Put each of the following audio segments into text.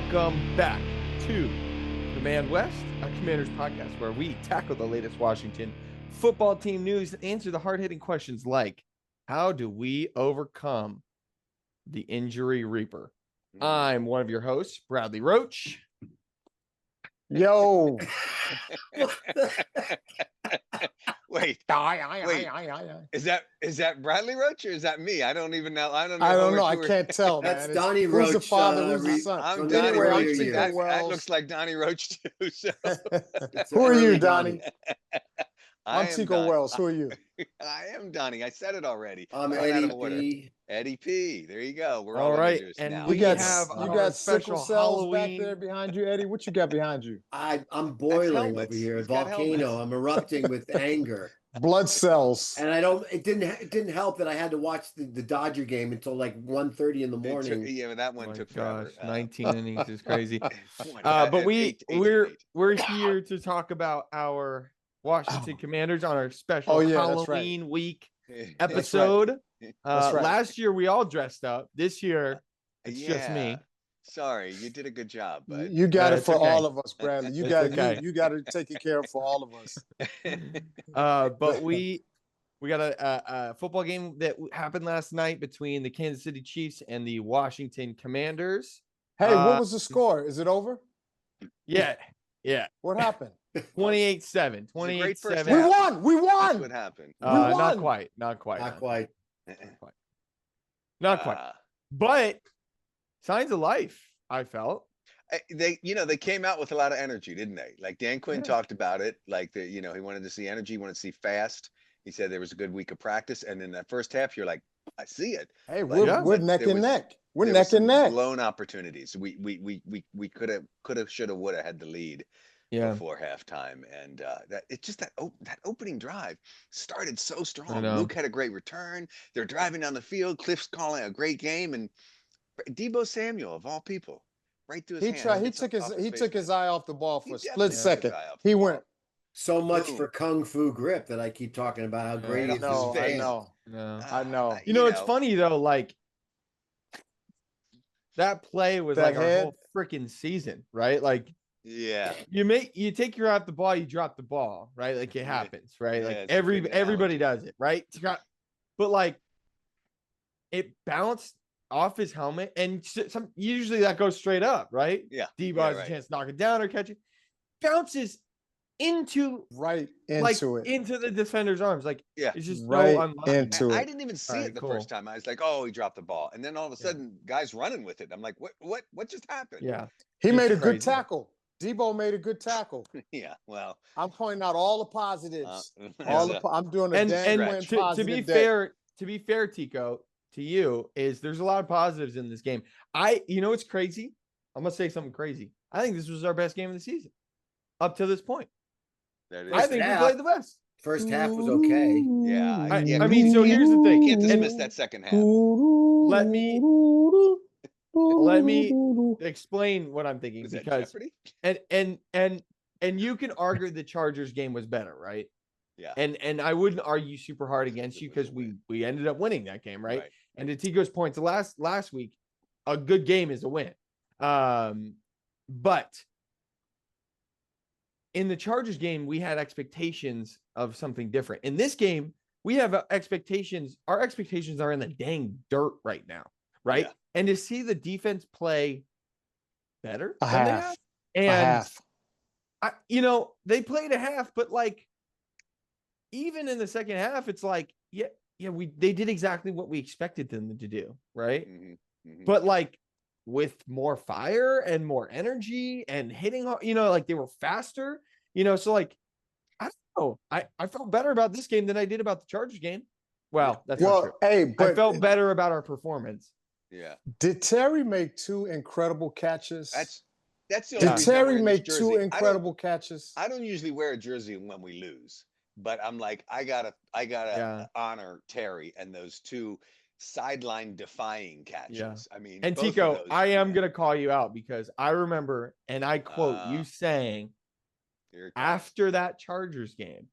Welcome back to Command West, a Commanders podcast where we tackle the latest Washington football team news and answer the hard-hitting questions like, how do we overcome the injury reaper? I'm one of your hosts, Bradley Roach. Yo. Wait, is that Bradley Roach or is that me? I don't even know. I don't know. I can't tell, man. That's Donnie Roach. Who's the father? Who's the son? I'm Anyway, Donnie I'm Roach. Chico That Wells. looks like Donnie Roach too. So. Who are you, Donnie? I'm I am Chico Donnie. Wells. Who are you? I am Donnie. I said it already. I'm Right out of Eddie order. P. Eddie P. There you go. We're All all right, right. and now. we You got have you our got special sickle cells Halloween. back there behind you, Eddie. What you got behind you? I'm boiling helmets. over here. He's got Volcano. helmets. I'm erupting with anger. Blood cells. And it didn't help that I had to watch the Dodger game until like 1:30 in the morning. Yeah, that one Oh my took gosh, forever. 19 innings is crazy. But But we're here to talk about our Washington Commanders on our special Oh, yeah, that's right. Halloween week right. episode. That's right. Last year we all dressed up. This year it's just me. Sorry, you did a good job, but You got it it's for okay. all of us, Bradley. You It's got okay. you got to take it care of for all of us. But we got a football game that happened last night between the Kansas City Chiefs and the Washington Commanders. Hey, what was the score? Is it over? Yeah. What happened? 28-7. was a great first 28-7. We half. won. We That's won. what happened. won. Not quite. Not quite. Not quite. But signs of life, I felt. They came out with a lot of energy, didn't they? Like Dan Quinn talked about it. Like he wanted to see energy, wanted to see fast. He said there was a good week of practice, and in that first half, you're like, I see it. Hey, But we're neck and neck. We're There neck was some and neck. blown opportunities. We could have, should have, would have had the lead before halftime, and that opening drive started so strong. Luke had a great return. They're driving down the field. Cliff's calling a great game, and Deebo Samuel of all people, right through his hands. He took his eye off the ball for a split definitely took second. his eye off the He ball. went. So much Boom. for Kung Fu Grip that I keep talking about how great it is. I know. You know, it's funny though, like that play was That like our head? whole freaking season, right? Like Yeah. you take your eye off the ball, you drop the ball, right? Like it happens, right? Yeah, Like it's a good everybody analogy. does it, right? But like it bounced off his helmet, and usually that goes straight up, right? Yeah. Deebo Yeah, has right. a chance to knock it down or catch it. Bounces into Right into it. into the defender's arms. Like Yeah. it's just Right so unlucky. into I it. didn't even see Alright, it the cool. first time. I was like, oh, he dropped the ball. And then all of a sudden, guys running with it. I'm like, what just happened? Yeah. He It's made a good crazy. tackle. Debo made a good tackle. Yeah. Well, I'm pointing out all the positives. yeah. I'm doing a And Dan stretch. Quinn to positive be day. fair, Tico, to you is there's a lot of positives in this game. It's crazy. I'm gonna say something crazy. I think this was our best game of the season up to this point. that is I think we played the best. First half was okay. Yeah. I mean, so here's the thing. Can't dismiss that second half. Let me explain what I'm thinking, Was that because Jeopardy? and you can argue the Chargers game was better, right? Yeah. And I wouldn't argue super hard against you because we ended up winning that game, right? Right. And to Tico's point, the last week, a good game is a win. But in the Chargers game, we had expectations of something different. In this game, we have expectations. Our expectations are in the dang dirt right now, right? Yeah. And to see the defense play better A than they half. have, A and half. they played a half, but like even in the second half, it's like, they did exactly what we expected them to do, right? Mhm, mhm. But like with more fire and more energy and hitting, like they were faster, so like, I don't know. I felt better about this game than I did about the Chargers game. Well, that's not true. Hey, I but felt better about our performance. Yeah. did Terry make two incredible catches? That's the only Did reason I'm Terry wearing this make two jersey. incredible catches? I don't usually wear a jersey when we lose, but I'm like, I gotta honor Terry and those two sideline defying catches. Yeah. I mean, And both of Tico, those, I am going to call you out because I remember, and I quote you saying Here it after that Chargers game,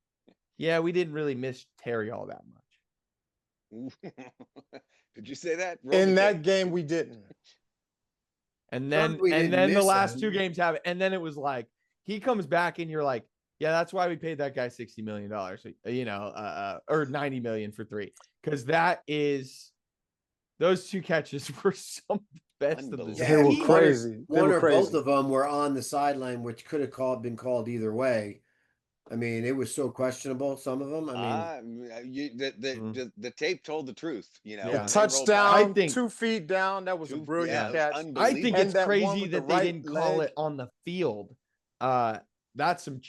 yeah, we didn't really miss Terry all that much. comes. Did you say that? Roll In the that tape. game, we didn't. And then the last 2 games have it. And then it was like he comes back and you're like, yeah, that's why we paid that guy $60 million, or $90 million for 3. Because those 2 catches were some of the best of the season. They were crazy. One or both of them were on the sideline, which could have been called either way. I mean, it was so questionable. Some of them. I mean, the tape told the truth. The touchdown, I think, 2 feet down. That was a brilliant catch. I think it's crazy that they didn't call it on the field. That's some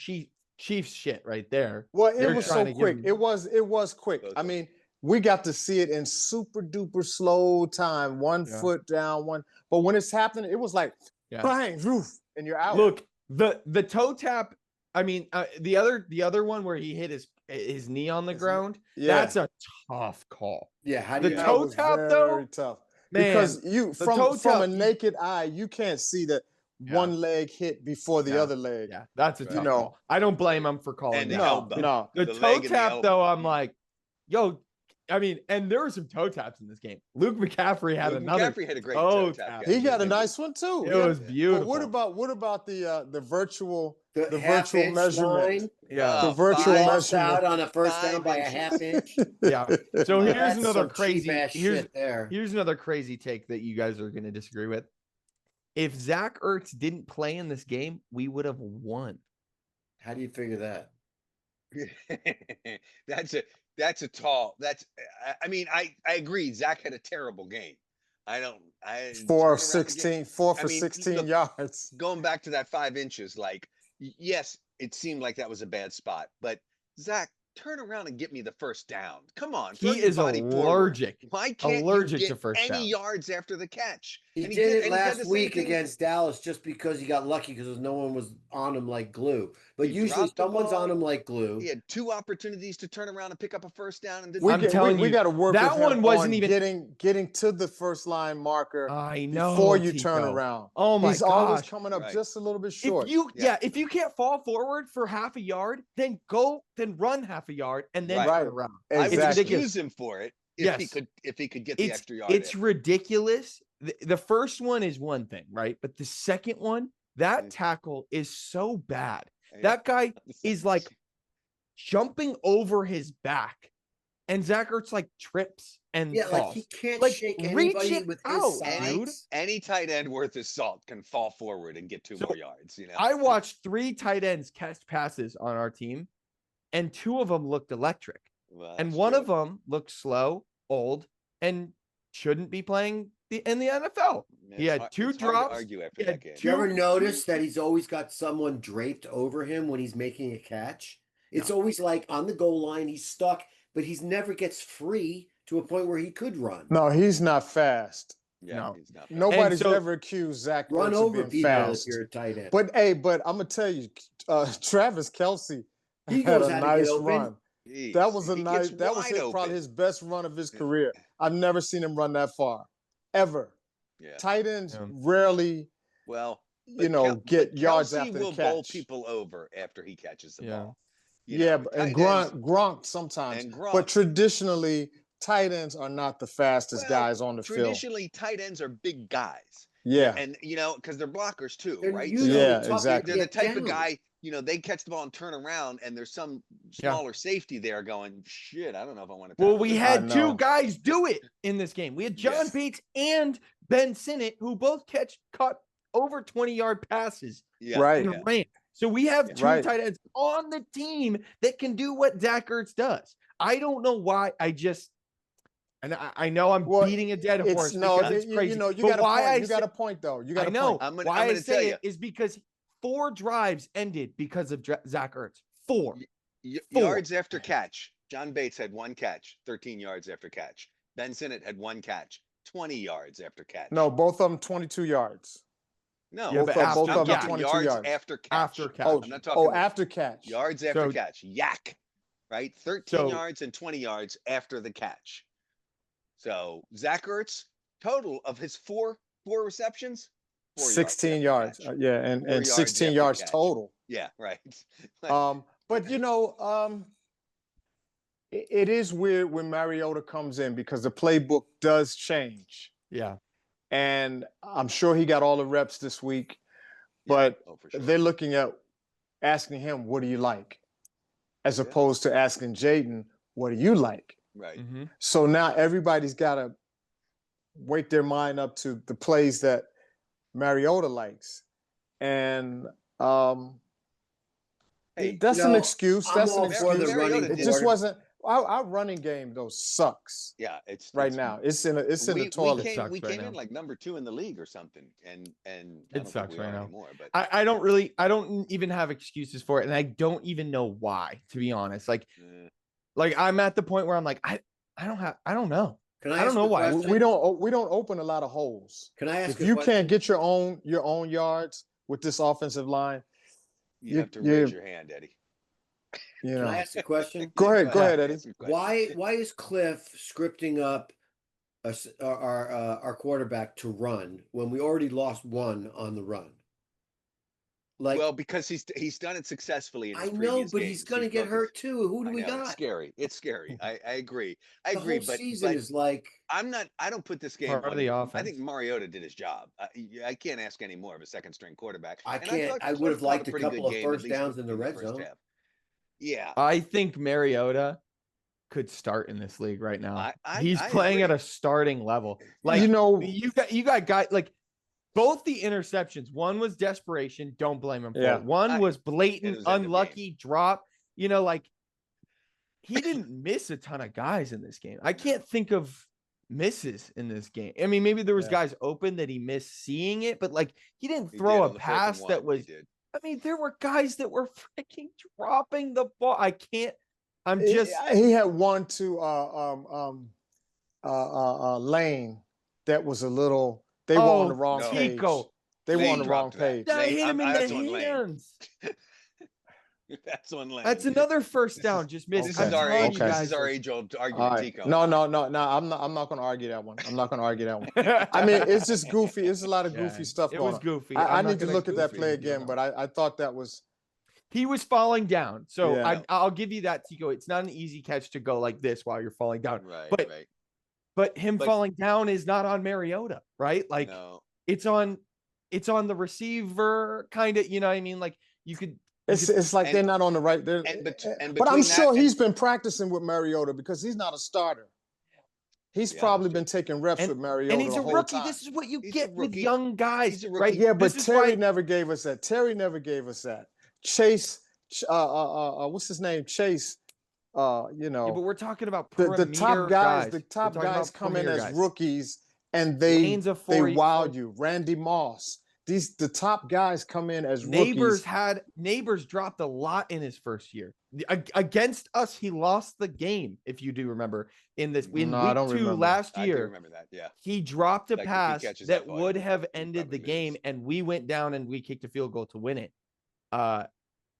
Chiefs shit right there. Well, it was so quick. It was quick. I mean, we got to see it in super duper slow time. 1 foot down, one. But when it's happening, it was like bang, roof, and you're out. Look, the toe tap. I mean, the other one where he hit his knee on the ground. Yeah. That's a tough call. Yeah, how do the toe tap though? Very tough. Man, because you from a naked eye, you can't see that one leg hit before the other leg. Yeah, that's a tough call. I don't blame him for calling that. No. The toe tap though, I'm like, yo. I mean, and there were some toe taps in this game. Luke McCaffrey had another. McCaffrey had a great toe tap. He got a nice one too. It was beautiful. But what about the virtual measurement? Line? Yeah, the virtual measurement out on a first down by a half inch. Yeah. So here's another crazy. Here's another crazy take that you guys are going to disagree with. If Zach Ertz didn't play in this game, we would have won. How do you figure that? I mean, I agree. Zach had a terrible game. 4 for 16 yards. Going back to that 5 inches, like, yes, it seemed like that was a bad spot, but Zach, turn around and get me the first down. Come on. He is allergic. Why can't you get to first any down. yards after the catch? He did it last week against Dallas just because he got lucky because no one was on him like glue. But usually someone's on him like glue. He had 2 opportunities to turn around and pick up a first down. And I'm telling you, we got to work that one wasn't even getting to the first line marker. I know before you turn around. Oh my gosh. He's always coming up just a little bit short. If you can't fall forward for half a yard, then run half a yard and then turn around. Exactly. I would excuse him for it if he could get the extra yard. It's ridiculous. The first one is one thing, right? But the second one, that tackle is so bad. That guy is like jumping over his back, and Zach Ertz like trips and falls. Like he can't shake anybody with his sides. Any tight end worth his salt can fall forward and get 2 more yards. I watched 3 tight ends catch passes on our team, and 2 of them looked electric, and one of them looked slow, old, and shouldn't be playing in the NFL. He had 2 drops. Argue after that game. Do you ever notice that he's always got someone draped over him when he's making a catch? It's always like on the goal line, he's stuck, but he never gets free to a point where he could run. No, he's not fast. Yeah, he's not fast. Nobody's ever accused Zach run Ertz over of being fast. If you're a tight end. But I'm gonna tell you, Travis Kelce had a nice run. Jeez, that was probably his best run of his career. I've never seen him run that far, ever. Yeah. Tight ends rarely, get yards Kelce after the catch. will bowl people over after he catches the ball. And Gronk sometimes. But traditionally, tight ends are not the fastest guys on the field. Traditionally, tight ends are big guys. Yeah. And, because they're blockers too, right? Exactly. They're the type of guy, they catch the ball and turn around, and there's some smaller safety there going, shit, I don't know if I want to. Well, we had 2 guys do it in this game. We had John Bates and Ben Sinnott, who both caught over 20-yard passes. Yeah. Right. Ran. So we have 2 tight ends on the team that can do what Zach Ertz does. I don't know why. I know I'm beating a dead horse. It's crazy. You got a point though. You got a point. Why I say it is because 4 drives ended because of Zach Ertz. 4 yards after catch. John Bates had 1 catch, 13 yards after catch. Ben Sinnott had 1 catch, 20 yards after catch. No, both of them 22 yards. No, both of them 22 yards after catch. After catch. I'm not talking after catch. Yards after catch. Yak. Right? 13 yards and 20 yards after the catch. So Zach Ertz, total of his 4 receptions, 16 yards. And 16 yards total. Yeah, right. But it is weird when Mariota comes in because the playbook does change. Yeah. And I'm sure he got all the reps this week, but for sure. they're looking at asking him, what do you like? As opposed to asking Jaden, what do you like? Right. Mm-hmm. So now everybody's got to wake their mind up to the plays that Mariota likes. And that's an excuse. That's an excuse. It just wasn't. Our running game though sucks. Yeah, it's right now. It's in the toilet. We came in like number 2 in the league or something, and it sucks right now. Anymore, but I don't even have excuses for it, and I don't even know why, to be honest. Like I'm at the point where I'm like, I don't know. I don't know why. We don't open a lot of holes. Can I ask if you can't get your own yards with this offensive line? You have to raise your hand, Eddie. Can I ask a question? Go ahead, Eddie. Why is Cliff scripting up our quarterback to run when we already lost one on the run? Well, because he's done it successfully in his previous but games. he's going to get hurt too. Who do we got? It's scary. I agree. The whole season is like. I don't put this game on the offense. I think Mariota did his job. I can't ask any more of a second string quarterback. I would have liked a couple of first downs in the red zone. Yeah. I think Mariota could start in this league right now. He's playing at a starting level. Like, you got guys like both the interceptions. One was desperation. Don't blame him for it. One was blatant, unlucky drop. Like he didn't miss a ton of guys in this game. I can't think of misses in this game. I mean, maybe there was guys open that he missed seeing it, but like he didn't throw a pass that was. I mean, there were guys that were freaking dropping the ball. He had one to Lane that was a little. They were on the wrong page. They were on the wrong page. That hit him in the hands. That's on Lane. That's another first down. Just missed. This is our age-old argument, Tico. No. I'm not going to argue that one. I mean, it's just goofy. It's a lot of goofy stuff going on. It was goofy. I need to look at that play again, but I thought that was. He was falling down. So I'll give you that, Tico. It's not an easy catch to go like this while you're falling down. Right. But him falling down is not on Mariota, right? Like it's on the receiver, kind of. You know what I mean? Like you could. It's like they're not on the right. But I'm sure he's been practicing with Mariota because he's not a starter. He's probably been taking reps with Mariota. And he's a rookie. Time. This is what you get with young guys, right? Yeah, but Terry never gave us that. Chase, what's his name? Chase. But we're talking about the top guys. The top guys come in as rookies and they wow you. Randy Moss. The top guys come in as rookies. Neighbors dropped a lot in his first year. Against us, he lost the game, if you do remember. In week 2 last year, I do remember that. Yeah, he dropped a pass that would have ended the game, and we went down and we kicked a field goal to win it.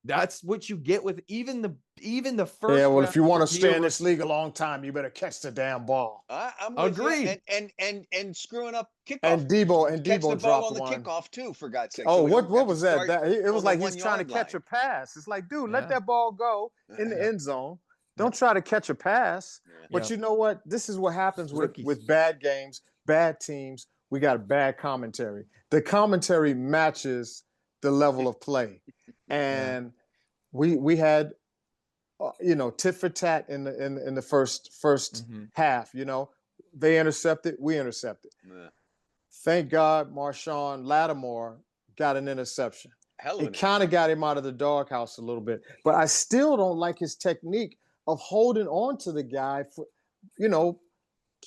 That's what you get with even the first. Yeah, well, if you want to stay in this league a long time, you better catch the damn ball. I'm agreed. And screwing up kickoff. And Debo dropped on the one. Kickoff too, for God's sake. Oh, what was that? It was like he's trying to catch a pass. It's like, dude, let that ball go in the end zone. Don't try to catch a pass. But you know what? This is what happens with bad games, bad teams. We got bad commentary. The commentary matches the level of play, and we had tit for tat in the first half. They intercepted, we intercepted. Thank God Marshawn Lattimore got an interception. It kind of got him out of the doghouse a little bit, but I still don't like his technique of holding on to the guy for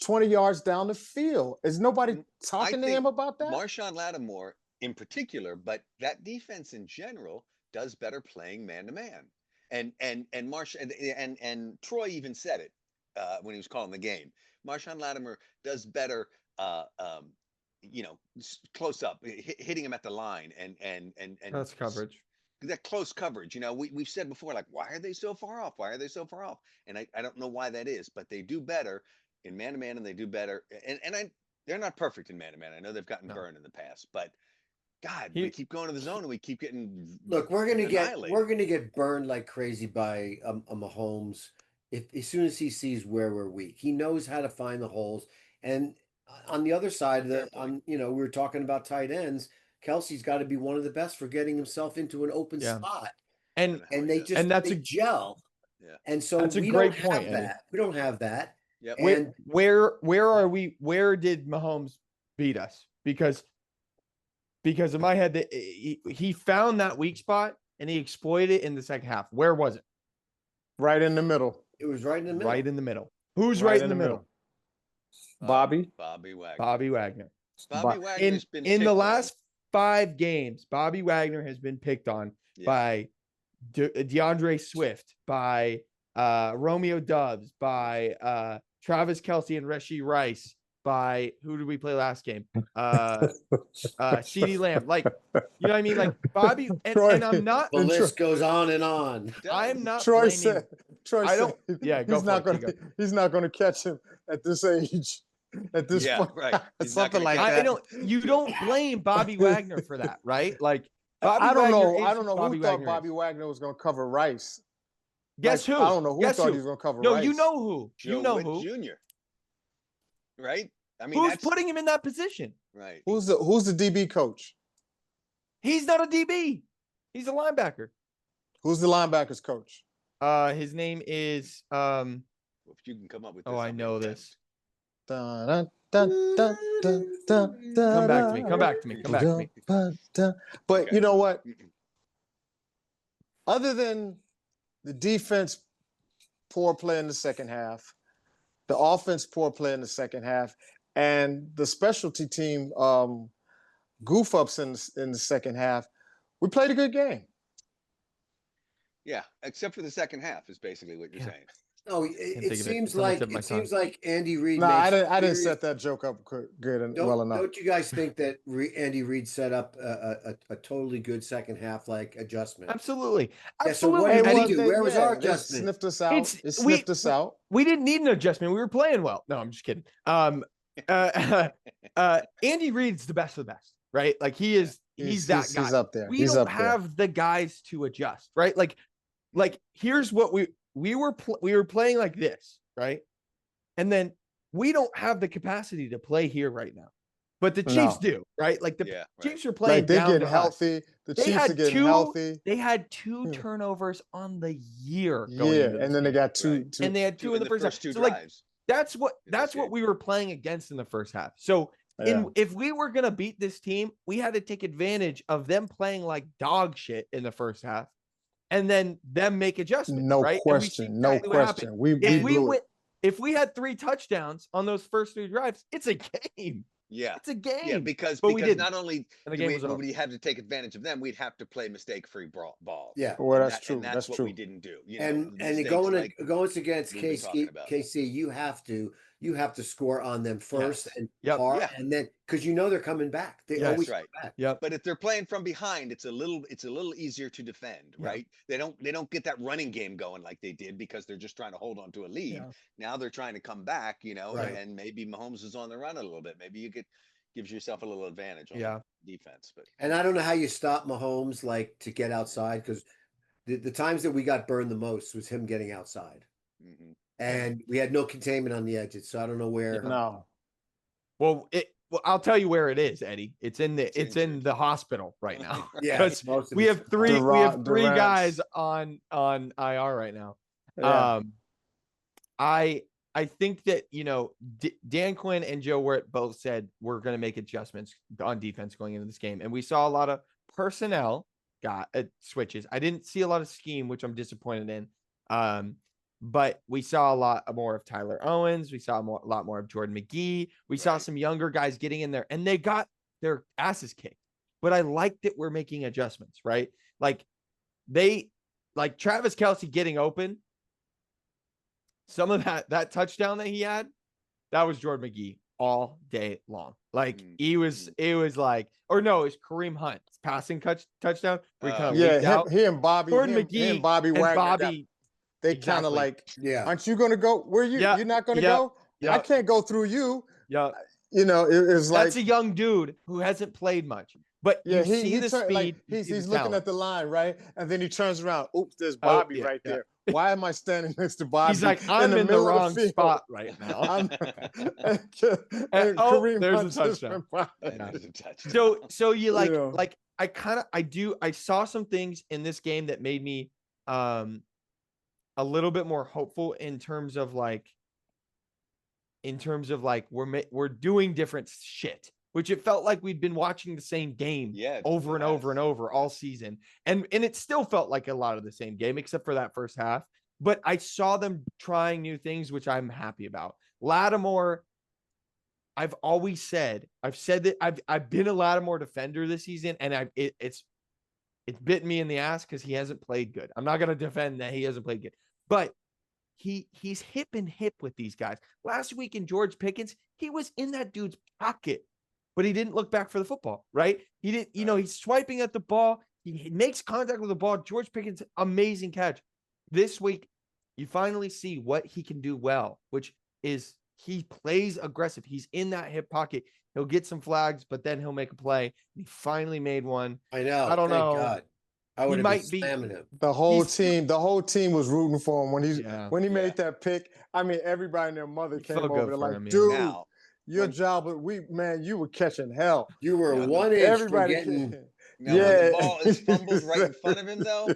20 yards down the field. Is nobody talking to him about that? Marshawn Lattimore in particular, but that defense in general does better playing man-to-man. And Troy even said it when he was calling the game. Marshawn Lattimore does better close up, hitting him at the line and that's coverage. That close coverage. We've said before, like, why are they so far off? And I don't know why that is, but they do better in man-to-man, and they do better. And they're not perfect in man-to-man. I know they've gotten burned in the past, but God, we keep going to the zone and we keep getting. Look, we're gonna get burned like crazy by a Mahomes as soon as he sees where we're weak. He knows how to find the holes, and on the other side of the, we were talking about tight ends. Kelsey's got to be one of the best for getting himself into an open spot, and they gel. Yeah, and so we don't have that. We don't have that. Yep. And where are we? Where did Mahomes beat us? Because in my head, he found that weak spot and he exploited it in the second half. Where was it? Right in the middle. It was right in the middle. Right in the middle. Who's right in the middle? Bobby Wagner. Bobby Wagner's been in the last 5 games. Bobby Wagner has been picked on by DeAndre Swift, by Romeo Doubs, by Travis Kelce and Rashee Rice, by who did we play last game? CeeDee Lamb. Like, you know what I mean? Like Bobby, and I'm not. The list goes on and on. I'm not. Troy blaming, said. I don't. Yeah, he's not going to. He's not going to catch him at this age. At this point, right? Something like that. I don't. You don't blame Bobby Wagner for that, right? Like, I don't know who thought Bobby Wagner was going to cover Rice. Guess who? I don't know who thought he was going to cover Rice. No, you know who. You know who. Jr. Right? I mean, who's putting him in that position? Right. Who's the DB coach? He's not a DB. He's a linebacker. Who's the linebackers coach? His name is if you can come up with this, I know this. Come back to me. But you know what? Other than the defense poor play in the second half, the offense poor play in the second half, and the specialty team goof ups in the second half, we played a good game. Yeah, except for the second half is basically what you're saying. No, it seems like Andy Reid. No, I didn't set that joke up good and well enough. Don't you guys think that Andy Reid set up a totally good second half like adjustment? Absolutely. Yeah, so what did he do? Where was our adjustment? Sniffed us out. It sniffed us out. We didn't need an adjustment. We were playing well. No, I'm just kidding. Andy Reid's the best of the best, right? Like he's that guy. He's up there. We don't have the guys to adjust, right? Like here's what we were playing like this, right? And then we don't have the capacity to play here right now. But the Chiefs do, right? Like the Chiefs are playing they're down getting healthy. The Chiefs are getting healthy. They had 2 turnovers on the year. And then they got two. And they had 2 in the first half. So like that's what we were playing against in the first half. So if we were gonna beat this team, we had to take advantage of them playing like dog shit in the first half, and then them make adjustments. No right? question. No question. If we had 3 touchdowns on those first 3 drives, it's a game. Yeah, it's a game. Yeah, because not only we had to take advantage of them, we'd have to play mistake-free balls. Yeah, well, that's true. And that's what we didn't do. And going against KC, you have to score on them first and and then because they're coming back. They always come back. Yeah. But if they're playing from behind, it's a little easier to defend, right? They don't get that running game going like they did because they're just trying to hold on to a lead. Yeah. Now they're trying to come back, and maybe Mahomes is on the run a little bit. Maybe gives yourself a little advantage on defense. And I don't know how you stop Mahomes to get outside, because the times that we got burned the most was him getting outside. Mm-hmm. And we had no containment on the edges, so I don't know where. No. Well, I'll tell you where it is, Eddie. It's in the hospital right now. Because we have three guys on IR right now. Yeah. I think that Dan Quinn and Joe Wirt both said we're going to make adjustments on defense going into this game, and we saw a lot of personnel switches. I didn't see a lot of scheme, which I'm disappointed in. But we saw a lot more of Tyler Owens. We saw a lot more of Jordan McGee. We saw some younger guys getting in there, and they got their asses kicked. But I like that we're making adjustments, right? Like Travis Kelce getting open. Some of that touchdown that he had, that was Jordan McGee all day long. It was Kareem Hunt's passing touchdown. He and Bobby, Jordan McGee and Bobby Wagner. They kind of aren't you going to go? Where you? You're not going to go? Yeah. I can't go through you. Yeah. It was that's a young dude who hasn't played much. But see the speed. He's looking at the line, right? And then he turns around. Oops, there's Bobby right there. Why am I standing next to Bobby? He's like, I'm in the wrong spot right now. and there's a touchdown. So you like I saw some things in this game that made me a little bit more hopeful in terms of like we're doing different shit, which it felt like we'd been watching the same game over and over and over all season. And it still felt like a lot of the same game, except for that first half. But I saw them trying new things, which I'm happy about. Lattimore, I've said that I've been a Lattimore defender this season, and it's bitten me in the ass because he hasn't played good. I'm not going to defend that he hasn't played good, but he's hip and hip with these guys. Last week in George Pickens, he was in that dude's pocket, but he didn't look back for the football, right? He didn't, he's swiping at the ball. He makes contact with the ball. George Pickens, amazing catch. This week, you finally see what he can do well, which is he plays aggressive. He's in that hip pocket. He'll get some flags, but then he'll make a play. He finally made one. I know. I don't know. God. I would have been slamming him. The whole team was rooting for him when he made that pick. I mean, everybody and their mother came over like, dude, your job, you were catching hell. You were 1 inch from getting. Now, when the ball is fumbled right in front of him, though,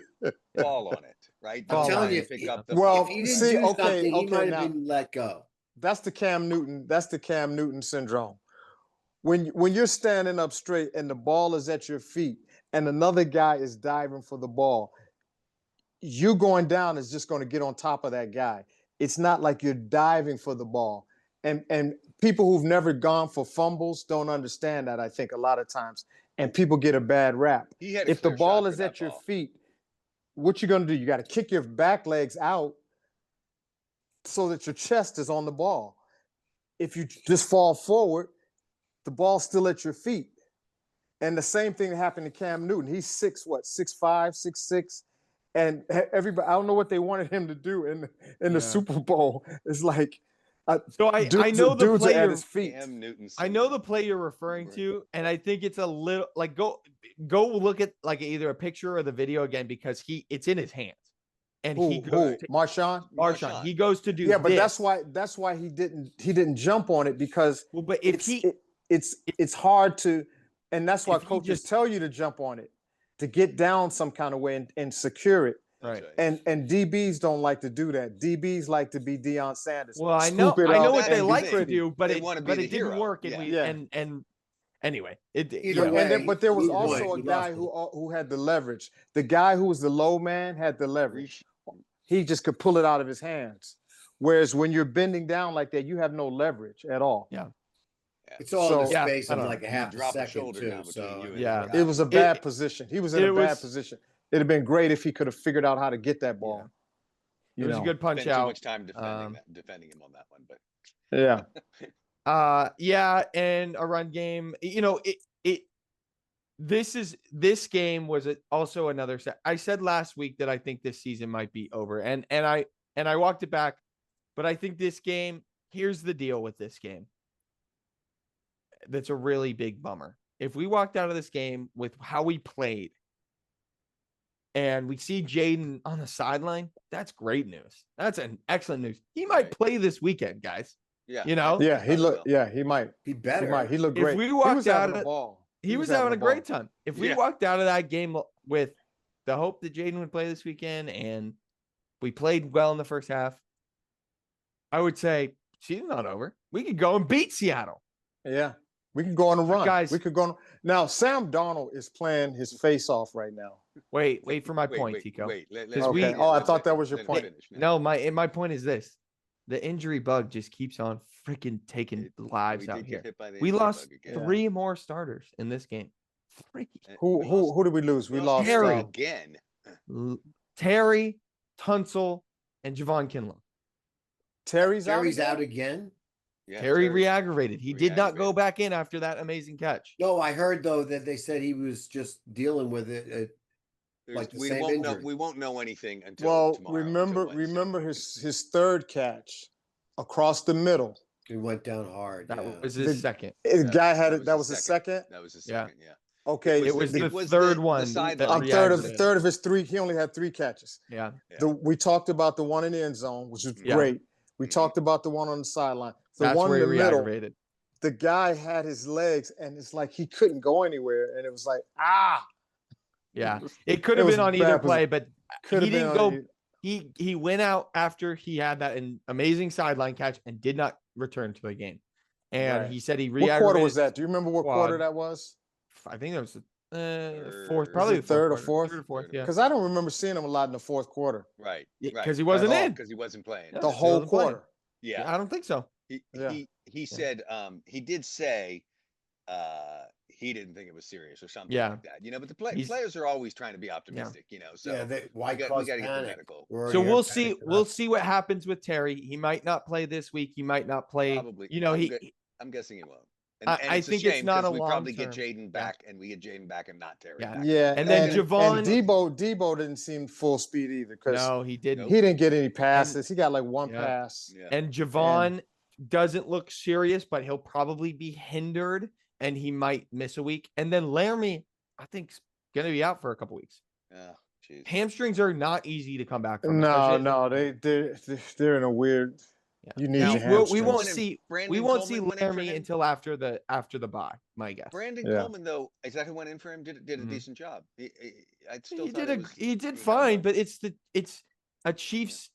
fall on it, right? I'm telling you, pick up the if he didn't do something, he might have been let go. That's the Cam Newton syndrome. When you're standing up straight and the ball is at your feet and another guy is diving for the ball, you going down is just going to get on top of that guy. It's not like you're diving for the ball. And people who've never gone for fumbles don't understand that, I think, a lot of times. And people get a bad rap. If the ball is at your feet, what you going to do? You got to kick your back legs out so that your chest is on the ball. If you just fall forward, the ball's still at your feet. And the same thing happened to Cam Newton. He's 6'5", 6'6", and everybody, I don't know what they wanted him to do in the Super Bowl. It's like, I know the play at his feet. I know the play you're referring to, and I think it's a little like go look at like either a picture or the video again, because it's in his hands. And Marshawn, he goes to do but that's why he didn't jump on it, because it's hard to, and that's why coaches tell you to jump on it, to get down some kind of way and secure it. Right. And DBs don't like to do that. DBs like to be Deion Sanders. Well, I know what they like to do, but it didn't work. And anyway, but there was also a guy who had the leverage. The guy who was the low man had the leverage. He just could pull it out of his hands. Whereas when you're bending down like that, you have no leverage at all. Yeah. It's all in the space of like a half a second too. It was a bad position. He was in a bad position. It'd have been great if he could have figured out how to get that ball. It was a good punch out. Too much time defending him on that one, but and a run game. This game was also another set. I said last week that I think this season might be over, and I walked it back, but I think this game. Here's the deal with this game. That's a really big bummer. If we walked out of this game with how we played, and we see Jaden on the sideline, that's great news. That's an excellent news. He might play this weekend, guys. Yeah. He might. He better. He looked great. If we walked out of the ball. He was having a great time. If we walked out of that game with the hope that Jaden would play this weekend and we played well in the first half, I would say season's not over. We could go and beat Seattle. Yeah. We can go on a run. Guys, we could go on. Now, Sam Darnold is playing his face off right now. Wait for my point, Tico. I thought that was your point. No, my point is this. The injury bug just keeps on freaking taking lives out here. We lost 3 more starters in this game. Who did we lose? We lost Terry again. Terry, Tunsil, and Javon Kinlaw. Terry's out again? Yeah, Terry re-aggravated. He did not go back in after that amazing catch. No, I heard though that they said he was just dealing with it. We won't know anything until tomorrow. Remember his third catch across the middle. He went down hard. That was his second. The guy had it. That was his second. That was his second. Okay, it was the third one. Third of his 3. He only had 3 catches. Yeah. We talked about the one in the end zone, which is great. We talked about the one on the sideline. The That's one where in the middle. Aggravated. The guy had his legs, and it's like he couldn't go anywhere, and it was like ah. Yeah, it could have been on either play, but he didn't go. He went out after he had that amazing sideline catch and did not return to the game. And he said he What quarter was that? Do you remember what quarter that was? I think it was fourth, probably the third or fourth. Third or fourth, yeah. Because I don't remember seeing him a lot in the fourth quarter. Right. Because he wasn't in. Because he wasn't playing. The whole quarter. Yeah. I don't think so. He said he did say he didn't think it was serious or something like that. But the players are always trying to be optimistic, So why we got to get the medical. So we'll see. We'll see what happens with Terry. He might not play this week. He might not play. Probably. I'm guessing he won't. And I think it's not a long. We probably get Jaden back, and we get Jaden back, and not Terry. Yeah. And then Javon and Debo didn't seem full speed either. No, he didn't. He didn't get any passes. He got like 1 pass. Yeah. And Javon doesn't look serious, but he'll probably be hindered, and he might miss a week. And then Laramie, I think, is going to be out for a couple weeks. Geez. Hamstrings are not easy to come back from. No, they're in a weird. You need we won't see Laramie until after the bye. My guess. Brandon Coleman, though, exactly went in for him. Did a decent job. He did fine, but it's a Chiefs,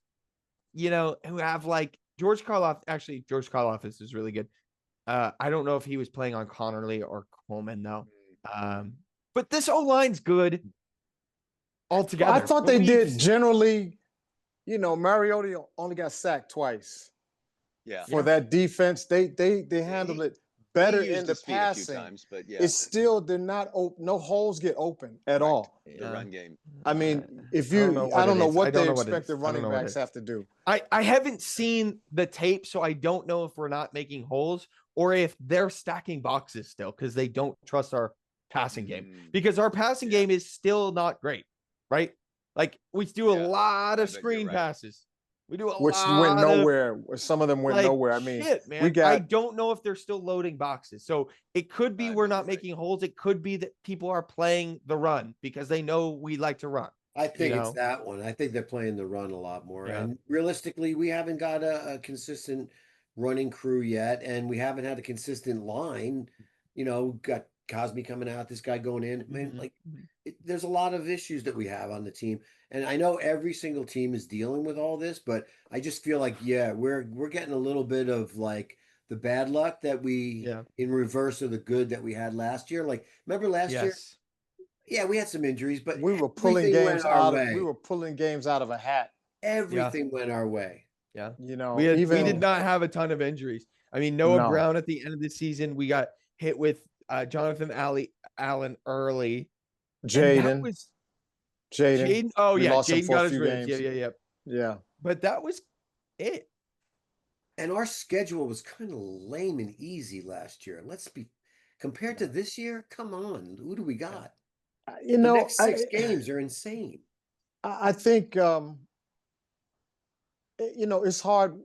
who have like George Karloff. Actually, George Karloff is really good. I don't know if he was playing on Connerly or Coleman though. But this O-line's good altogether. I thought they did generally. Mariota only got sacked twice. For that defense, they handled it better in the passing. But it's still no holes get open at all. The run game. I mean, I don't know what they expect the running backs have to do. I haven't seen the tape, so I don't know if we're not making holes or if they're stacking boxes still because they don't trust our passing game. Because our passing game is still not great, right? Like we do a lot of screen passes. We do which went nowhere. Some of them went nowhere. I mean, man. I don't know if they're still loading boxes. So it could be we're not making holes. It could be that people are playing the run because they know we like to run. I think it's that one. I think they're playing the run a lot more. Yeah. And realistically, we haven't got a consistent running crew yet, and we haven't had a consistent line. Got Cosme coming out, this guy going in. I mean, there's a lot of issues that we have on the team. And I know every single team is dealing with all this, but I just feel like, we're getting a little bit of like the bad luck that we in reverse of the good that we had last year. Like, remember last year? Yeah, we had some injuries, but we were pulling games out of a hat. Everything went our way. Yeah. We did not have a ton of injuries. I mean, Noah Brown at the end of the season, we got hit with Jonathan Allen early. Jaden. Oh yeah, Jaden got his ribs. Yeah. But that was it. And our schedule was kind of lame and easy last year. Let's be compared to this year. Come on, who do we got? The next 6 games are insane. I think it's hard.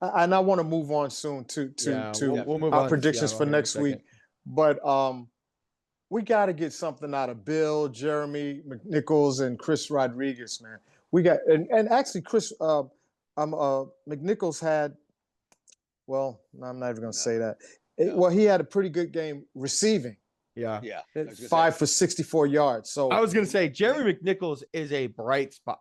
And I want to move on soon to we'll move our on predictions for next week. But we got to get something out of Bill, Jeremy McNichols, and Chris Rodriguez, man. We got and actually Chris McNichols had. Well, I'm not even going to say that. Well, he had a pretty good game receiving. Yeah. 5 for 64 yards. So I was going to say Jeremy McNichols is a bright spot.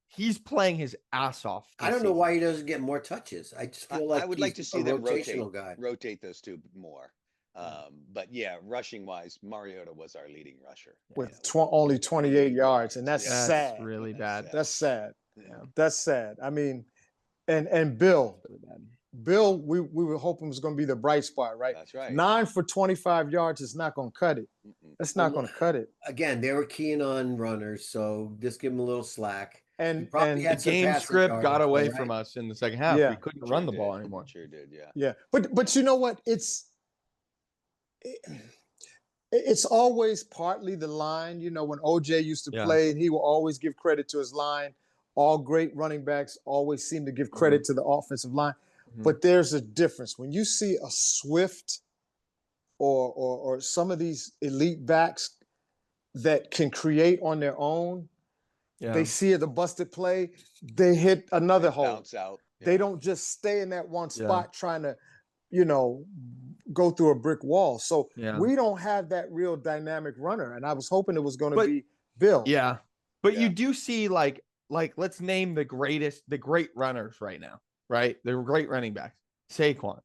He's playing his ass off. I don't know why he doesn't get more touches. I just feel like I would like to see them rotate those two more. But rushing wise, Mariota was our leading rusher with only 28 yards, and that's sad. That's really bad. That's sad. Yeah. That's sad. I mean, and Bill, we were hoping was going to be the bright spot, right? That's right. 9 for 25 yards is not going to cut it. That's not going to cut it. Again, they were keying on runners, so just give them a little slack. And the game script got away from us in the second half. We couldn't run the ball anymore. Sure did, yeah. But you know what? It's always partly the line. When OJ used to play, he will always give credit to his line. All great running backs always seem to give credit to the offensive line. But there's a difference. When you see a swift, or some of these elite backs that can create on their own. Yeah. They see it, the busted play, they hit another hole. Bounce out. Yeah. They don't just stay in that one spot trying to, go through a brick wall. So we don't have that real dynamic runner. And I was hoping it was going to be Bill. Yeah. But you do see like let's name the great runners right now, right? The great running backs. Saquon.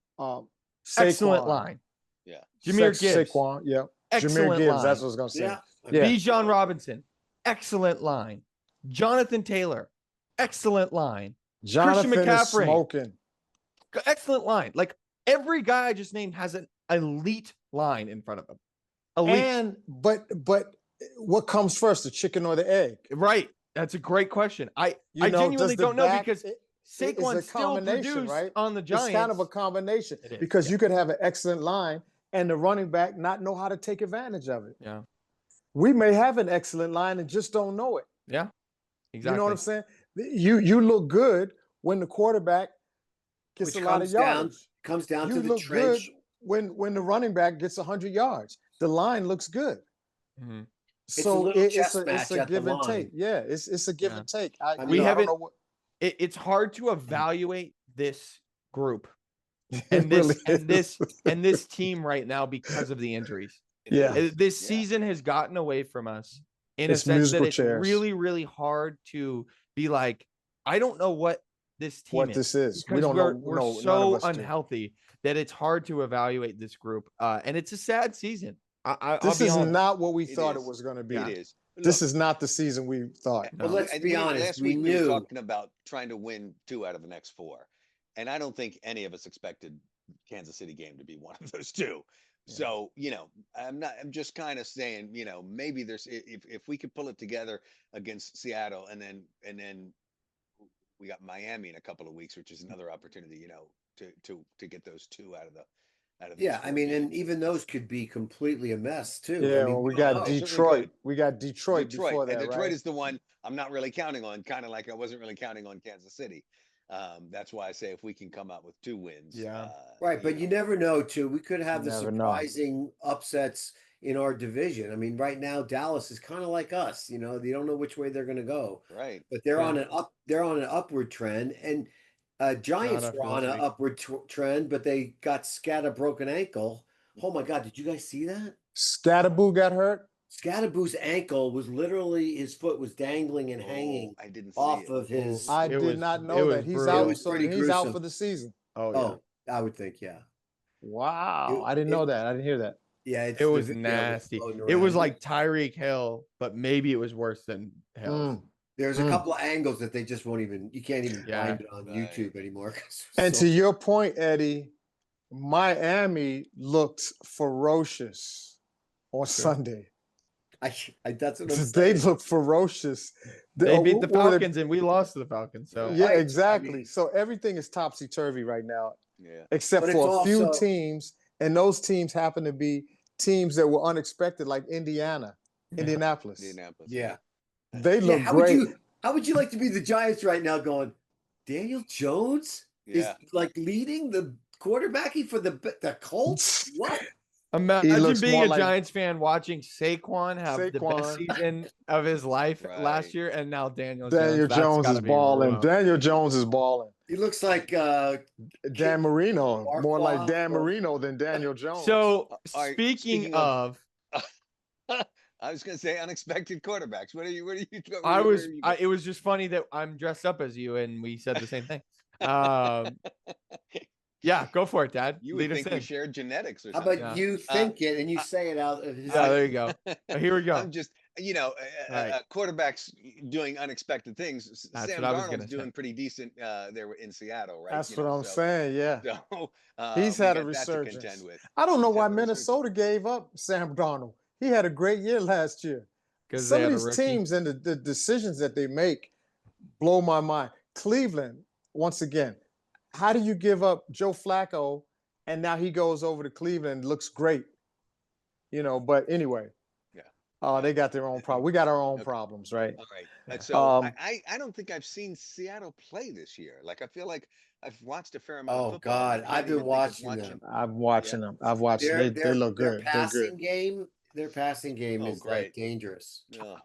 Excellent line. Yeah. Jahmyr Gibbs. Saquon, yeah. Excellent Jahmyr Gibbs, line. that's what I was going to say. Yeah. Bijan Robinson. Excellent line. Jonathan Taylor. Excellent line. Jonathan Christian McCaffrey. Is smoking. Excellent line. Like every guy I just named has an elite line in front of him. Elite. But what comes first, the chicken or the egg? Right. That's a great question. I genuinely don't know because Saquon still produced on the Giants. It's kind of a combination because you could have an excellent line and the running back not know how to take advantage of it. Yeah. We may have an excellent line and just don't know it. Yeah. Exactly. You know what I'm saying? You look good when the quarterback gets a lot of yards. Comes down to the look trench. Good when the running back gets 100 yards. The line looks good. Mm-hmm. So it's a give and take. Yeah, it's a give and take. It's hard to evaluate this group and this team right now because of the injuries. Yeah, this season has gotten away from us in a sense that it's really, really hard to be like, I don't know what this team this is. We don't know. We're so unhealthy that it's hard to evaluate this group, and it's a sad season. This is not what we thought it was going to be. It is. This is not the season we thought. But let's be honest. Last week we were talking about trying to win 2 out of the next 4, and I don't think any of us expected Kansas City game to be one of those 2. Yeah. So I'm just kind of saying, maybe there's if we could pull it together against Seattle, and then we got Miami in a couple of weeks, which is another opportunity, to get those 2 out of the. I mean, and even those could be completely a mess too. Yeah, we got Detroit. We got Detroit before that. And Detroit right? is the one I'm not really counting on, kind of like I wasn't really counting on Kansas City. That's why I say if we can come out with 2 wins. Right, but you never know too. We could have the surprising upsets in our division. I mean, right now Dallas is kind of like us. You don't know which way they're going to go. Right. But they're on an upward trend, and Giants were on an upward trend, but they got broken ankle. Oh my God! Did you guys see that? Scatterboo got hurt. Scatterboo's ankle was literally, his foot was dangling and hanging off of his. I did not know that. He's out. So he's out for the season. Oh, I would think, yeah. Wow, I didn't know that. I didn't hear that. Yeah, it was nasty. It was like Tyreek Hill, but maybe it was worse than Hill. There's a couple of angles that they just won't even, you can't even find it on YouTube anymore. And to your point, Eddie, Miami looked ferocious on Sunday. That's what I'm saying. They looked ferocious. They beat the Falcons and we lost to the Falcons. So yeah, exactly. I mean, so everything is topsy-turvy right now, except for a few teams, and those teams happen to be teams that were unexpected, like Indianapolis. Yeah. They look great. How would you like to be the Giants right now going, Daniel Jones is like leading the quarterbacking for the Colts? What? Imagine being a Giants fan watching Saquon have the best season of his life last year, and now Daniel Jones is balling. Daniel Jones is balling. He looks like Dan Marino, more like Dan Marino than Daniel Jones. So speaking of I was going to say unexpected quarterbacks. What are you? It was just funny that I'm dressed up as you, and we said the same thing. Yeah, go for it, Dad. You would think we shared genetics or something. How about you think it and you say it out? There you go. Here we go. I'm just, quarterbacks doing unexpected things. That's Sam Darnold's doing pretty decent there in Seattle, right? That's what I'm saying. Yeah. So he's had a resurgence. I don't know why Minnesota gave up Sam Darnold. He had a great year last year. Some of these teams and the decisions that they make blow my mind. Cleveland, once again, how do you give up Joe Flacco and now he goes over to Cleveland and looks great? But anyway. Yeah. Oh, they got their own problem. We got our own problems, right? All right. And so I don't think I've seen Seattle play this year. Like I feel like I've watched a fair amount of football. God, I've been watching them. I'm watching them. I've watched them. They look good. Their passing game is like dangerous. Oh.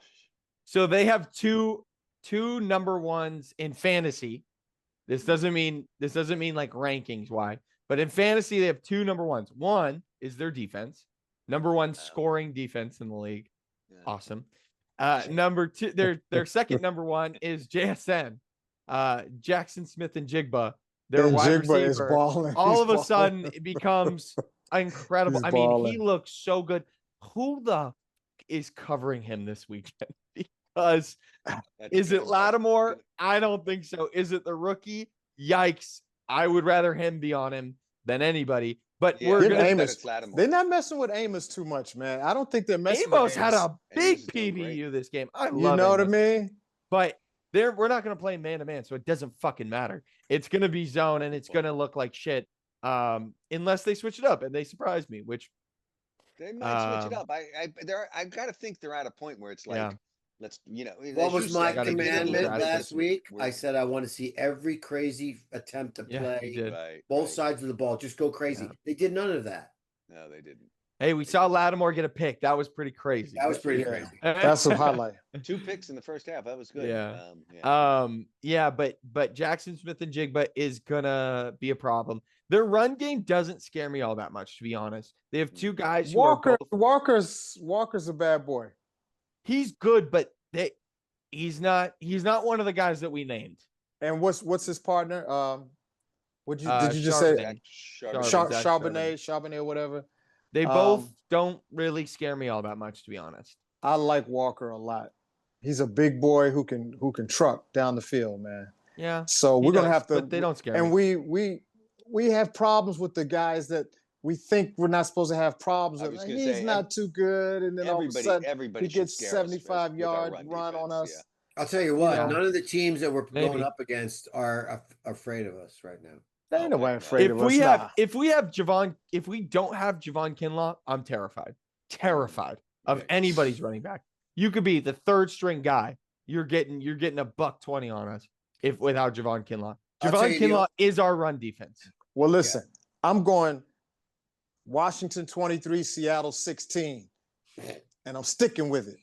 So they have two number ones in fantasy. This doesn't mean like rankings why, but in fantasy they have two number ones. One is their defense, number one scoring defense in the league. Yeah. Awesome. Number two, their second number one is JSN, Jackson Smith and Jigba. Their wide receiver is balling. All of a sudden it becomes incredible. I mean, he looks so good. Who the is covering him this weekend? Because is it Lattimore? I don't think so. Is it the rookie? Yikes. I would rather him be on him than anybody. But we're gonna they're not messing with Amos too much, man. I don't think they're messing with Amos. Had a big PBU this game. I love you know what I mean? But we're not gonna play man-to-man, so it doesn't fucking matter. It's gonna be zone and it's gonna look like shit. Unless they switch it up and they surprise me, which they might switch it up. I've got to think they're at a point where it's like let's, what was my commandment last week? I said I want to see every crazy attempt to play both sides of the ball. Just go crazy. They did none of that. No, they didn't. Hey, we saw Lattimore get a pick. That was pretty crazy. That was pretty crazy. That's some highlight. 2 picks in the first half. That was good. But Jackson Smith and Jigba is gonna be a problem. Their run game doesn't scare me all that much, to be honest. They have two guys. Walker's a bad boy. He's good, but he's not one of the guys that we named. And what's his partner? Did you just say Charbonnet or whatever? They both don't really scare me all that much, to be honest. I like Walker a lot. He's a big boy who can truck down the field, man. Yeah. So we're gonna have to. But they don't scare me. And we have problems with the guys that we think we're not supposed to have problems with. He's not too good, and then all of a sudden he gets 75-yard run on us. Yeah. I'll tell you what, none of the teams that we're going up against are afraid of us right now. They ain't nobody afraid of us. If we don't have Javon Kinlaw, I'm terrified. Terrified of anybody's running back. You could be the third string guy. You're getting $120 on us without Javon Kinlaw. Javon Kinlaw is our run defense. Well, listen, I'm going Washington 23, Seattle 16, and I'm sticking with it.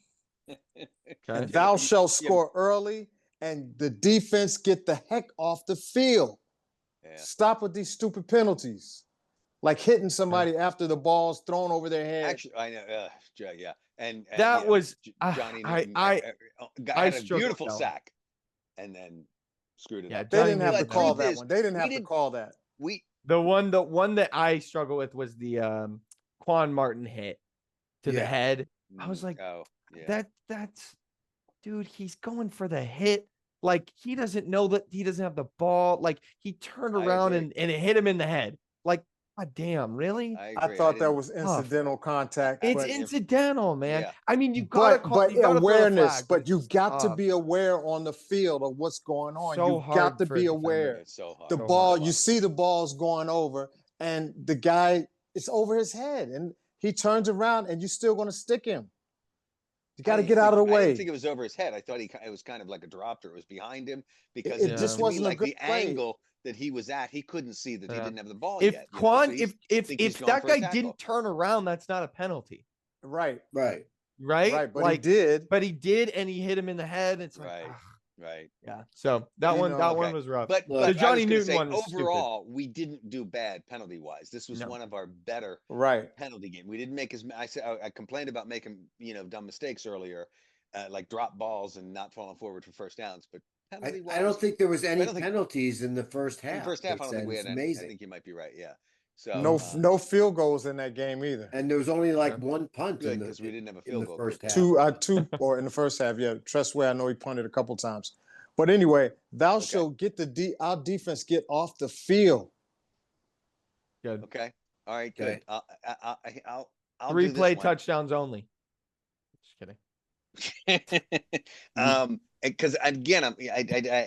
And thou shalt score early, and the defense get the heck off the field. Yeah. Stop with these stupid penalties, like hitting somebody after the ball's thrown over their head. Actually, I know, yeah, and that was Johnny Newton had a beautiful sack, and then screwed it up. They didn't have to call that one. They didn't have to call that. The one that I struggle with was the Quan Martin hit to the head. I was like, that's dude, he's going for the hit. Like, he doesn't know that he doesn't have the ball. Like, he turned around and it hit him in the head. Like, God damn, really? I thought that was incidental contact. It's incidental, man. Yeah. I mean, you gotta awareness, but you've got to be aware on the field of what's going on. You've got to be aware. It's so hard. The ball, you see the ball's going over, and the guy, it's over his head, and he turns around, and you're still going to stick him. You got to get out of the way. I didn't think it was over his head. I thought it was kind of like a drop, or it was behind him, because it just wasn't like the play. Angle that he was at, he couldn't see that he didn't have the ball if yet. Quan, if that guy didn't turn around, that's not a penalty. Right. But he did. But he did, and he hit him in the head. It's like, right. Yeah. So that one was rough. But the Johnny Newton one was overall, we didn't do bad penalty wise. This was one of our better penalty game. We didn't make as I complained about making dumb mistakes earlier, like drop balls and not falling forward for first downs, but. I don't think there was any penalties in the first half. In the first half, I don't think we had any. I think you might be right. Yeah. So no field goals in that game either. And there was only like one punt because we didn't have a field goal. First half. Two or in the first half. Yeah, Trustway, I know he punted a couple times. But anyway, thou shalt get our defense get off the field. Good. Okay. All right. Good. I'll 3 play touchdowns only. Just kidding. Because again,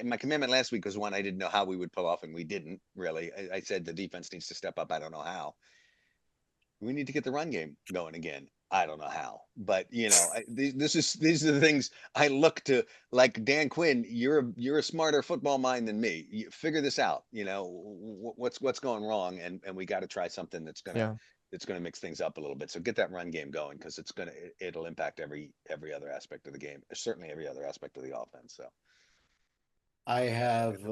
my commandment last week was one I didn't know how we would pull off, and we didn't really. I said the defense needs to step up. I don't know how. We need to get the run game going again. I don't know how, but these are the things I look to. Like Dan Quinn, you're a smarter football mind than me. You figure this out. What's going wrong, and we got to try something that's gonna mix things up a little bit. So get that run game going, because it'll impact every other aspect of the game, certainly every other aspect of the offense. So I have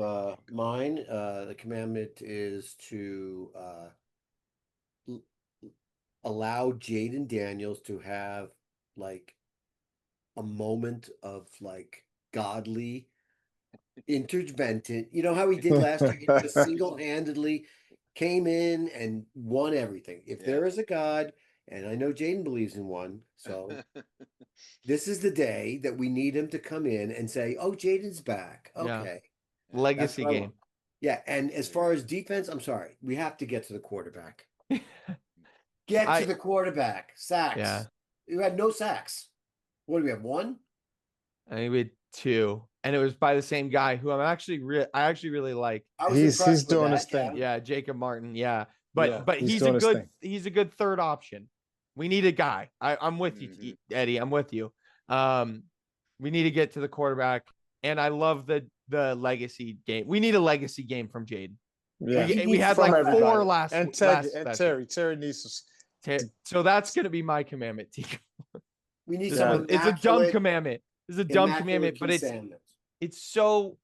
mine. The commandment is to allow Jaden Daniels to have like a moment of like godly intervention. You know how he did last year? He just single-handedly came in and won everything. If there is a God, and I know Jaden believes in one, so this is the day that we need him to come in and say, "Oh, Jaden's back." Okay. Yeah. Legacy game. Yeah, and as far as defense, I'm sorry, we have to get to the quarterback. Get to the quarterback. Sacks. Yeah. You had no sacks. What do we have? One? I think we had two. And it was by the same guy who I actually really like. He's doing his thing. Yeah, Jacob Martin. Yeah. But he's a good third option. We need a guy. I'm with you, Eddie. I'm with you. We need to get to the quarterback. And I love the legacy game. We need a legacy game from Jaden. Yeah. We had like everybody. 4 last and Terry needs to. So that's gonna be my commandment, Tico. We need it's a dumb commandment. It's a dumb commandment, but it's so.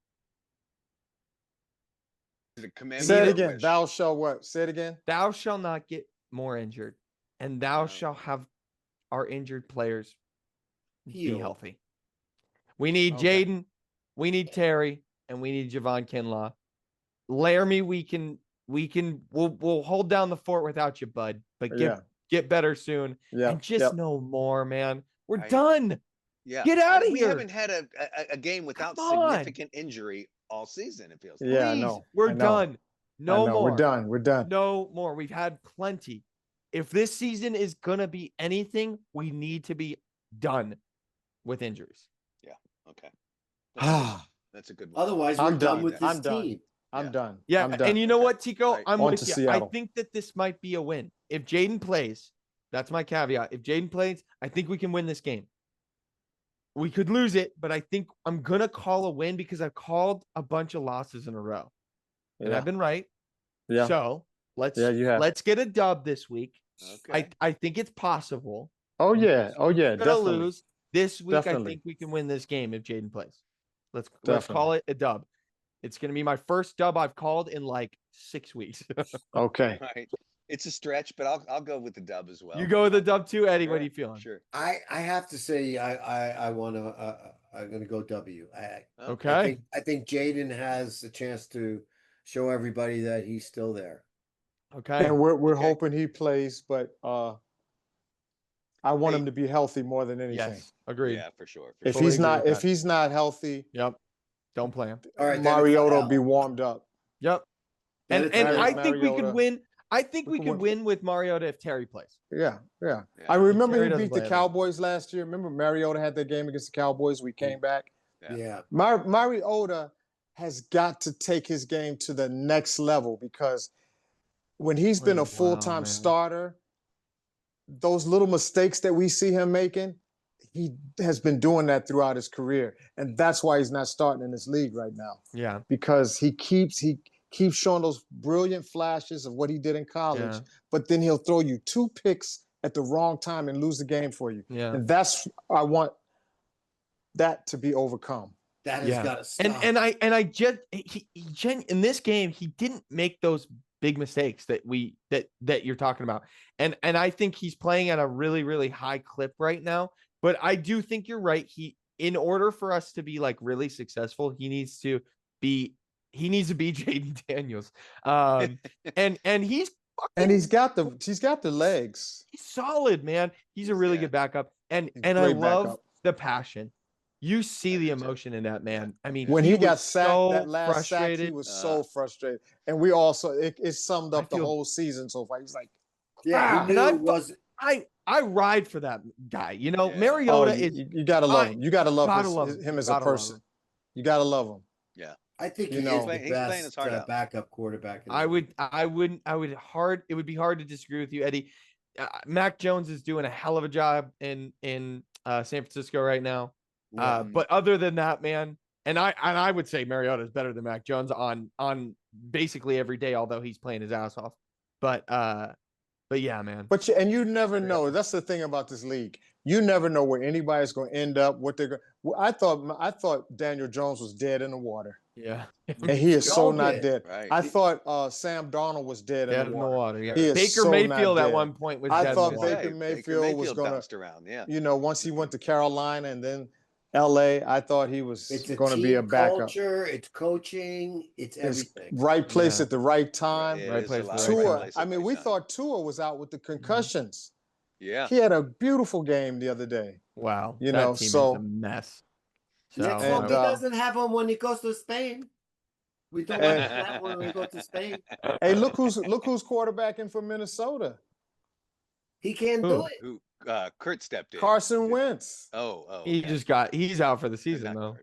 Say it again. Thou shalt what? Say it again. Thou shalt not get more injured, and thou shalt have our injured players be healthy. We need Jaden, we need Terry, and we need Javon Kinlaw. Laramie, we'll hold down the fort without you, bud. But get better soon. Yeah. And just no more, man. We're done. Yeah. Get out of here. We haven't had a game without significant injury all season, it feels like. Yeah, no. We're done. No more. We're done. No more. We've had plenty. If this season is gonna be anything, we need to be done with injuries. Yeah. Okay. That's a good one. Otherwise, we're done with this team. I'm done. Yeah, and you know what, Tico? I'm with you. Seattle. I think that this might be a win. If Jaden plays, that's my caveat. If Jaden plays, I think we can win this game. We could lose it, but I think I'm going to call a win because I've called a bunch of losses in a row. And I've been right. Yeah. So let's get a dub this week. Okay. I think it's possible. Oh, yeah. Definitely. Lose. This week, I think we can win this game if Jaden plays. Let's call it a dub. It's going to be my first dub I've called in like 6 weeks. Okay. All right. It's a stretch, but I'll go with the dub as well. You go with the dub too, Eddie? Sure. What are you feeling? Sure. I have to say I'm going to go W. Okay. I think Jaden has a chance to show everybody that he's still there. Okay. And we're hoping he plays, but I want him to be healthy more than anything. Yes, agreed. Yeah, for sure. If he's not healthy, don't play him. All right, Mariota will be warmed up. Yep. And I think we could win. I think we could win with Mariota if Terry plays. Yeah. I remember he beat the Cowboys last year. Remember Mariota had that game against the Cowboys. We came back. Yeah. Mariota has got to take his game to the next level, because when he's been a full-time starter, those little mistakes that we see him making, he has been doing that throughout his career. And that's why he's not starting in this league right now. Yeah. Because he keeps showing those brilliant flashes of what he did in college, but then he'll throw you 2 picks at the wrong time and lose the game for you. Yeah. And I want that to be overcome. That has got to stop. And I just in this game, he didn't make those big mistakes that you're talking about. And I think he's playing at a really, really high clip right now. But I do think you're right. In order for us to be like really successful, he needs to be Jaden Daniels. And he's got the legs. He's solid, man. He's a really good backup. And I love the passion. You see the emotion in that man. I mean, when he got sacked, that last sack, he was so frustrated. And we also it summed up the whole season so far. He's like, I ride for that guy. You know, Mariota is. You gotta love him. You gotta love him as a person. You gotta love him. Yeah, I think he is the best backup quarterback. It would be hard to disagree with you, Eddie. Mac Jones is doing a hell of a job in San Francisco right now. But other than that, man, and I would say Mariota is better than Mac Jones on basically every day, although he's playing his ass off. But yeah, man. But you never know. That's the thing about this league. You never know where anybody's going to end up. What they're going. I thought Daniel Jones was dead in the water. Yeah, and he is so not dead. Right. I thought Sam Darnold was dead in the water. Yeah, Baker Mayfield at one point was. I thought Baker Mayfield was going to around. Yeah, once he went to Carolina and then L.A., I thought he was going to be a backup. Culture, it's coaching, it's everything. Right place at the right time. Right place. Tua. I mean, we thought Tua was out with the concussions. Yeah, he had a beautiful game the other day. Wow, that team so is a mess. So, and, he doesn't have him when he goes to Spain. We don't want that when we go to Spain. Hey, look who's quarterbacking for Minnesota. He can't do it. Kurt stepped in. Carson Wentz. Oh. He's out for the season though.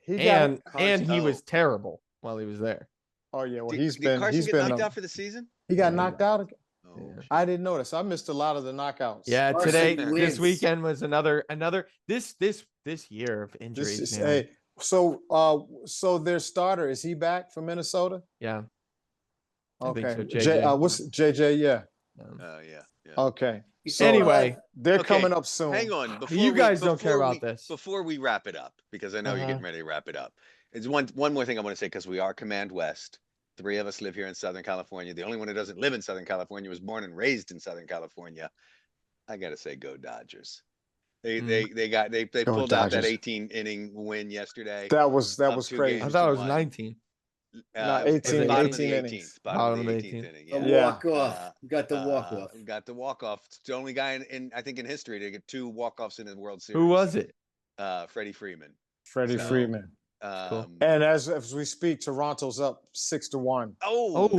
Minnesota, and he was terrible while he was there. Oh yeah, well he's been knocked out for the season. He got knocked out again. Oh, I didn't notice. I missed a lot of the knockouts. Yeah, this weekend was another this year of injuries. Hey, so their starter, is he back for Minnesota? Yeah. Okay. I think so, what's JJ? Yeah. Yeah. Okay. So, anyway, they're coming up soon. Hang on. You guys don't care about this. Before we wrap it up, because I know you're getting ready to wrap it up. It's one more thing I want to say, because we are Command West. 3 of us live here in Southern California. The only one who doesn't live in Southern California was born and raised in Southern California. I gotta say, go Dodgers. They pulled out that 18-inning win yesterday. That was crazy. I thought it was 19. 18 innings. Bottom of the 18th inning. Yeah. Walk-off. Got the walk-off. Got the walk-off. It's the only guy in history to get 2 walk-offs in the World Series. Who was it? Freddie Freeman. Freeman. Cool. And as we speak, Toronto's up 6-1. Oh, what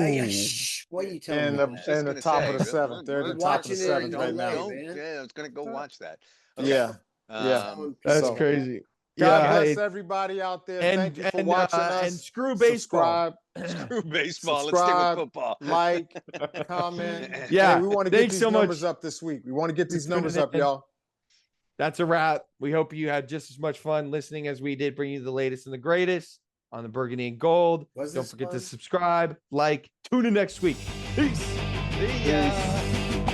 are you telling me? In the top of the 7th. They're in the top of the 7th right now. Yeah, I was gonna go watch that. Okay. Yeah. That's crazy. God bless everybody out there. Thank you for watching us. And screw baseball. Screw baseball. Let's stick with football. Like, comment. Yeah. Hey, we want to get these numbers up this week. We want to get these numbers up, y'all. That's a wrap. We hope you had just as much fun listening as we did, bringing you the latest and the greatest on the Burgundy and Gold. Don't forget to subscribe, like, tune in next week. Peace. See ya.